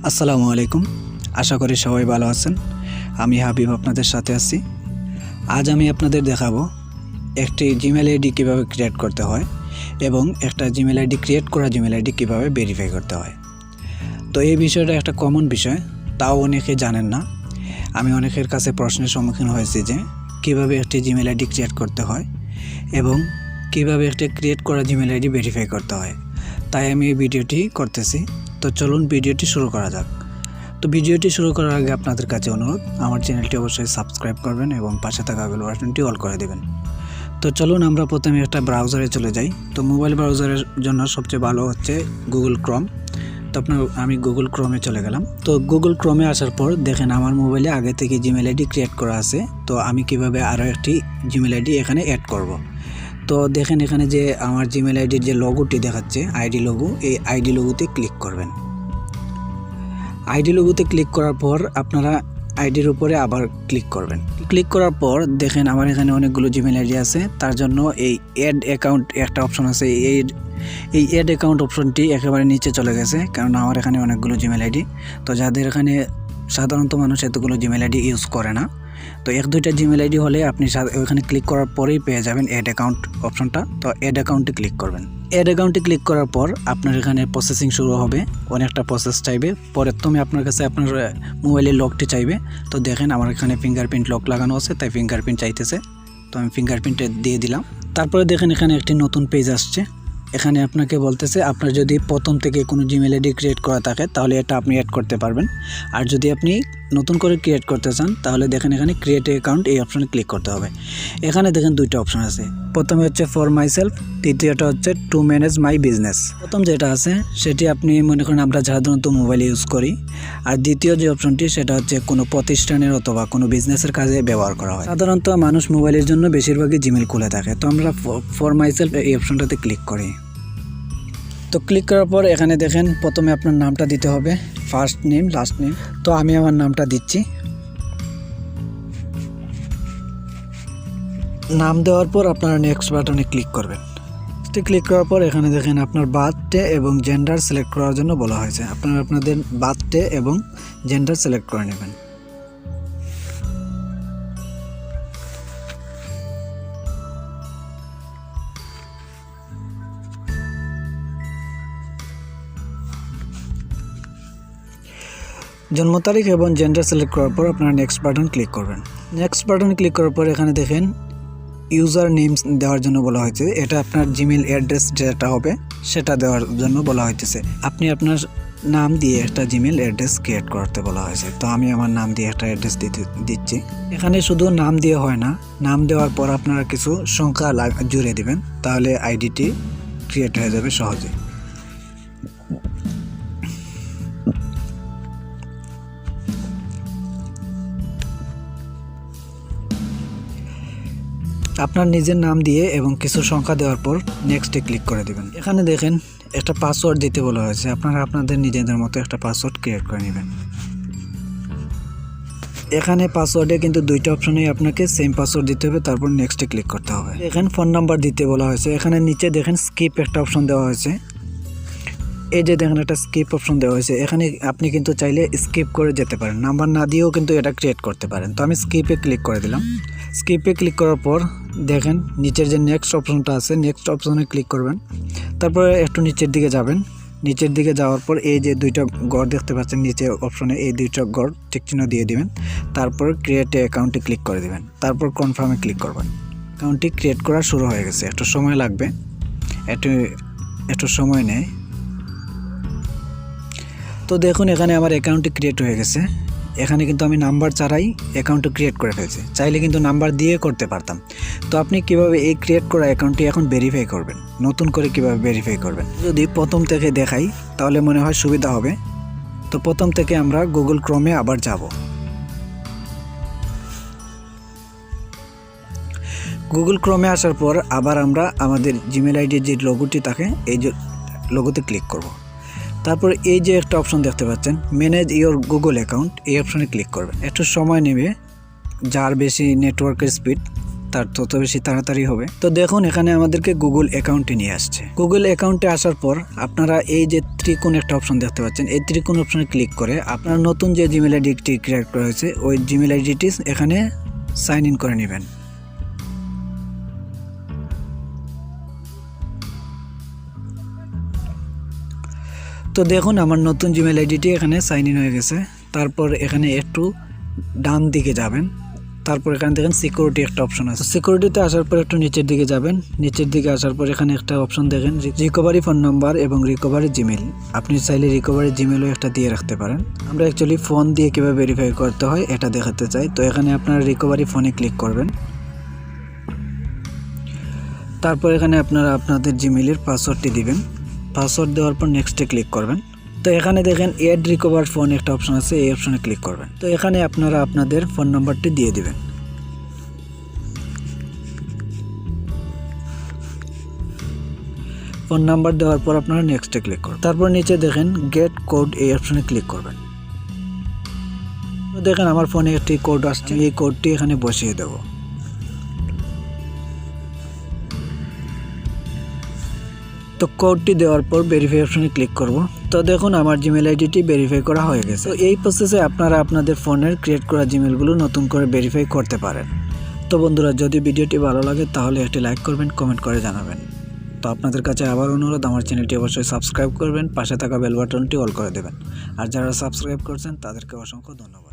আসসালামু আলাইকুম। আশা করি সবাই ভালো আছেন। আমি হাবিব আপনাদের সাথে আছি। আজ আমি আপনাদের দেখাবো একটি জিমেল আইডি কীভাবে ক্রিয়েট করতে হয় এবং একটা জিমেল আইডি ক্রিয়েট করা জিমেল আইডি কীভাবে ভেরিফাই করতে হয়। তো এই বিষয়টা একটা কমন বিষয়, তাও অনেকে জানেন না। আমি অনেকের কাছে প্রশ্নের সম্মুখীন হয়েছি যে কীভাবে একটি জিমেল আইডি ক্রিয়েট করতে হয় এবং কীভাবে একটি ক্রিয়েট করা জিমেল আইডি ভেরিফাই করতে হয়। তাই আমি এই ভিডিওটি করতেছি। তো চলুন ভিডিওটি শুরু করা যাক। তো ভিডিওটি শুরু করার আগে আপনাদের কাছে অনুরোধ, আমার চ্যানেলটি অবশ্যই সাবস্ক্রাইব করবেন এবং পাশে থাকা বেল বাটনটি অল করে দেবেন। তো চলুন আমরা প্রথমে একটা ব্রাউজারে চলে যাই। তো মোবাইল ব্রাউজারের জন্য সবচেয়ে ভালো হচ্ছে গুগল ক্রোম। তো আমি গুগল ক্রোমে চলে গেলাম। তো গুগল ক্রোমে আসার পর দেখেন আমার মোবাইলে আগে থেকে জিমেল আইডি ক্রিয়েট করা আছে। তো আমি কিভাবে আরও একটি জিমেল আইডি এখানে অ্যাড করব। তো দেখেন এখানে যে আমার জিমেল আইডির যে লোগোটি দেখাচ্ছে আইডি লোগো, এই আইডি লোগোতে ক্লিক করবেন। আইডি লোগোতে ক্লিক করার পর আপনারা আইডির উপরে আবার ক্লিক করবেন। ক্লিক করার পর দেখেন আমার এখানে অনেকগুলো জিমেল আইডি আছে। তার জন্য এই অ্যাড অ্যাকাউন্ট একটা অপশন আছে। এই অ্যাড অ্যাকাউন্ট অপশনটি একেবারে নিচে চলে গেছে, কারণ আমার এখানে অনেকগুলো জিমেল আইডি। তো যাদের এখানে সাধারণত মানুষ এতগুলো জিমেল আইডি ইউজ করে না, তো এক দুইটা জিমেল আইডি হলে আপনি ওইখানে ক্লিক করার পরেই পেয়ে যাবেন অ্যাড অ্যাকাউন্ট অপশনটা। তো অ্যাড অ্যাকাউন্টে ক্লিক করবেন। অ্যাড অ্যাকাউন্টে ক্লিক করার পর আপনার এখানে প্রসেসিং শুরু হবে। অনেকটা প্রসেস চাইবে। প্রথমে আপনার কাছে আপনার মোবাইলের লকটি চাইবে। তো দেখেন আমার এখানে ফিঙ্গারপ্রিন্ট লক লাগানো আছে, তাই ফিঙ্গারপ্রিন্ট চাইতেছে। তো আমি ফিঙ্গারপ্রিন্টে দিয়ে দিলাম। তারপরে দেখেন এখানে একটি নতুন পেজ আসছে। এখানে আপনাকে বলতেছে আপনার যদি প্রথম থেকে কোনো জিমেল আইডি ক্রিয়েট করা থাকে তাহলে এটা আপনি অ্যাড করতে পারবেন। আর যদি আপনি নতুন করে ক্রিয়েট করতে চান তাহলে দেখেন এখানে ক্রিয়েট অ্যাকাউন্ট এই অপশনে ক্লিক করতে হবে। এখানে দেখেন দুইটা অপশন আছে। প্রথমে হচ্ছে ফর মাই সেলফ, দ্বিতীয়টা হচ্ছে টু ম্যানেজ মাই বিজনেস। প্রথম যেটা আছে সেটি আপনি মনে করেন আমরা সাধারণত মোবাইলে ইউজ করি। আর দ্বিতীয় যে অপশনটি সেটা হচ্ছে কোনো প্রতিষ্ঠানের অথবা কোনো বিজনেসের কাজে ব্যবহার করা হয়। সাধারণত মানুষ মোবাইলের জন্য বেশিরভাগই জিমেল খুলে থাকে। তো আমরা ফর মাই সেলফ এই অপশনটাতে ক্লিক করি। তো ক্লিক করার পর এখানে দেখেন প্রথমে আপনার নামটা দিতে হবে, ফার্স্ট নেম লাস্ট নেম। তো আমি আমার নামটা দিচ্ছি। নাম দেওয়ার পর আপনারা নেক্সট বাটনে ক্লিক করবেন। ক্লিক করার পর এখানে দেখেন আপনার বার্থডে এবং জেন্ডার সিলেক্ট করার জন্য বলা হয়েছে। আপনারা আপনাদের বার্থডে এবং জেন্ডার সিলেক্ট করে নেবেন। জন্ম তারিখ এবং জেন্ডার সিলেক্ট করার পর আপনারা নেক্সট বাটন ক্লিক করবেন। নেক্সট বাটনে ক্লিক করার পর এখানে দেখেন ইউজার নেমস দেওয়ার জন্য বলা হয়েছে। এটা আপনার জিমেল অ্যাড্রেস যেটা হবে সেটা দেওয়ার জন্য বলা হইতেছে। আপনি আপনার নাম দিয়ে একটা জিমেল অ্যাড্রেস ক্রিয়েট করতে বলা হয়েছে। তো আমি আমার নাম দিয়ে একটা অ্যাড্রেস দিচ্ছি। এখানে শুধু নাম দিয়ে হয় না, নাম দেওয়ার পর আপনারা কিছু সংখ্যা জুড়ে দিবেন, তাহলে আইডিটি ক্রিয়েট হয়ে যাবে সহজে। আপনার নিজের নাম দিয়ে এবং কিছু সংখ্যা দেওয়ার পর নেক্সটে ক্লিক করে দিবেন। এখানে দেখেন একটা পাসওয়ার্ড দিতে বলা হয়েছে। আপনারা আপনাদের নিজেদের মতো একটা পাসওয়ার্ড ক্রিয়েট করে নেবেন। এখানে পাসওয়ার্ডে কিন্তু দুইটা অপশনেই আপনাকে সেম পাসওয়ার্ড দিতে হবে, তারপর নেক্সটে ক্লিক করতে হবে। এখানে ফোন নাম্বার দিতে বলা হয়েছে। এখানে নিচে দেখেন স্কিপ একটা অপশন দেওয়া হয়েছে। এই যে দেখেন একটা স্কিপ অপশন দেওয়া হয়েছে। এখানে আপনি কিন্তু চাইলে স্কিপ করে যেতে পারেন, নাম্বার না দিয়েও কিন্তু এটা ক্রিয়েট করতে পারেন। তো আমি স্কিপে ক্লিক করে দিলাম। স্কিপে ক্লিক করার পর দেখেন নিচের যে নেক্সট অপশনটা আছে, নেক্সট অপশনে ক্লিক করবেন। তারপরে একটু নিচের দিকে যাবেন। নিচের দিকে যাওয়ার পর এই যে দুইটা গড় দেখতে পাচ্ছেন নিচে অপশনে, এই দুইটা গড় টিকচিহ্ন দিয়ে দিবেন। তারপর ক্রিয়েট অ্যাকাউন্টে ক্লিক করে দিবেন। তারপর কনফার্মে ক্লিক করবেন। অ্যাকাউন্টটি ক্রিয়েট করা শুরু হয়ে গেছে। একটু সময় লাগবে, একটু সময় নেয়। তো দেখুন এখানে আমার অ্যাকাউন্টটি ক্রিয়েট হয়ে গেছে। এখানে কিন্তু আমি নাম্বার ছাড়াই অ্যাকাউন্টটি ক্রিয়েট করে ফেলছি। চাইলে কিন্তু নাম্বার দিয়ে করতে পারতাম। তো আপনি কিভাবে এই ক্রিয়েট করা অ্যাকাউন্টটি এখন ভেরিফাই করবেন, নতুন করে কিভাবে ভেরিফাই করবেন যদি প্রথম থেকে দেখাই তাহলে মনে হয় সুবিধা হবে। তো প্রথম থেকে আমরা গুগল ক্রোমে আবার যাব। গুগল ক্রোমে আসার পর আবার আমরা আমাদের জিমেল আইডির যে লোগোটি থাকে এই যে লোগোতে ক্লিক করব। তারপর এই যে একটা অপশন দেখতে পাচ্ছেন ম্যানেজ ইওর গুগল অ্যাকাউন্ট, এই অপশনে ক্লিক করবেন। একটু সময় নেবে, যার বেশি নেটওয়ার্কের স্পিড তার তত বেশি তাড়াতাড়ি হবে। তো দেখুন এখানে আমাদেরকে গুগল অ্যাকাউন্টে নিয়ে আসছে। গুগল অ্যাকাউন্টে আসার পর আপনারা এই যে ত্রিকোণ একটা অপশন দেখতে পাচ্ছেন, এই ত্রিকোণ অপশনে ক্লিক করে আপনার নতুন যে জিমেল আইডিটি ক্রিয়েট করা হয়েছে ওই জিমেল আইডিটি এখানে সাইন ইন করে নেবেন। তো দেখুন আমার নতুন জিমেল আইডিটি এখানে সাইন ইন হয়ে গেছে। তারপর এখানে একটু ডান দিকে যাবেন, তারপর এখানে দেখেন সিকিউরিটি একটা অপশন আছে। সিকিউরিটিতে আসার পর একটু নিচের দিকে যাবেন, নিচের দিকে আসার পর এখানে একটা অপশন দেখেন রিকভারি ফোন নাম্বার এবং রিকভারি জিমেল। আপনি চাইলে রিকভারি জিমেলও একটা দিয়ে রাখতে পারেন। আমরা অ্যাকচুয়ালি ফোন দিয়ে কীভাবে ভেরিফাই করতে হয় এটা দেখাতে চাই। তো এখানে আপনারা রিকভারি ফোনে ক্লিক করবেন। তারপর এখানে আপনারা আপনাদের জিমেলের পাসওয়ার্ডটি দিবেন। পাসওয়ার্ড দেওয়ার পর নেক্সটে ক্লিক করবেন। তো এখানে দেখেন এড রিকভার ফোন একটা অপশন আছে, এই অপশনে ক্লিক করবেন। তো এখানে আপনারা আপনাদের ফোন নাম্বারটি দিয়ে দিবেন। ফোন নাম্বার দেওয়ার পর আপনারা নেক্সটে ক্লিক করবেন। তারপর নিচে দেখেন গেট কোড, এই অপশনে ক্লিক করবেন। তো দেখেন আমার ফোনে একটি কোড আসছে, এই কোডটি এখানে বসিয়ে দেব। তো কোডটি দেওয়ার পর ভেরিফাই অপশনে ক্লিক করব। তো দেখুন আমার জিমেল আইডিটি ভেরিফাই করা হয়ে গেছে। তো এই প্রসেসে আপনারা আপনাদের ফোনের ক্রিয়েট করা জিমেলগুলো নতুন করে ভেরিফাই করতে পারেন। তো বন্ধুরা, যদি ভিডিওটি ভালো লাগে তাহলে একটি লাইক করবেন, কমেন্ট করে জানাবেন। তো আপনাদের কাছে আবার অনুরোধ, আমার চ্যানেলটি অবশ্যই সাবস্ক্রাইব করবেন, পাশে থাকা বেল বাটনটি অল করে দেবেন। আর যারা সাবস্ক্রাইব করছেন তাদেরকে অসংখ্য ধন্যবাদ।